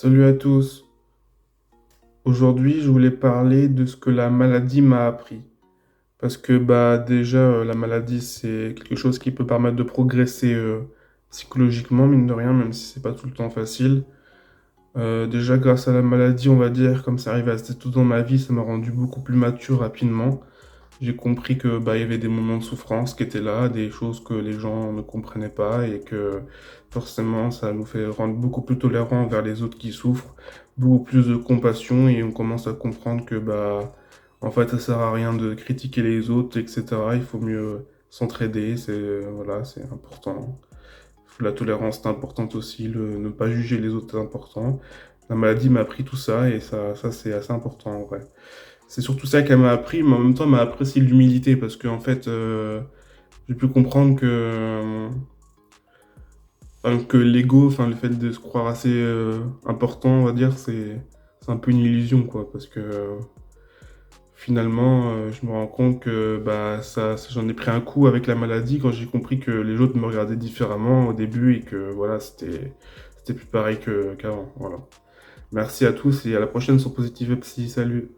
Salut à tous. Aujourd'hui, je voulais parler de ce que la maladie m'a appris. Parce que déjà, la maladie, c'est quelque chose qui peut permettre de progresser psychologiquement, mine de rien, même si c'est pas tout le temps facile. Déjà, grâce à la maladie, on va dire, comme ça arrive assez tôt dans ma vie, ça m'a rendu beaucoup plus mature rapidement. J'ai compris que il y avait des moments de souffrance qui étaient là, des choses que les gens ne comprenaient pas et que forcément ça nous fait rendre beaucoup plus tolérants envers les autres qui souffrent, beaucoup plus de compassion et on commence à comprendre que en fait ça sert à rien de critiquer les autres, etc. Il faut mieux s'entraider, voilà, c'est important. La tolérance est importante aussi, ne pas juger les autres est important. La maladie m'a appris tout ça et ça c'est assez important en vrai. C'est surtout ça qu'elle m'a appris, mais en même temps, elle m'a appris aussi l'humilité, parce qu'en fait, j'ai pu comprendre que l'ego, enfin, le fait de se croire assez important, on va dire, c'est un peu une illusion, quoi, parce que finalement, je me rends compte que j'en ai pris un coup avec la maladie quand j'ai compris que les autres me regardaient différemment au début et que voilà, c'était plus pareil qu'avant. Voilà. Merci à tous et à la prochaine sur Positive Psy. Salut!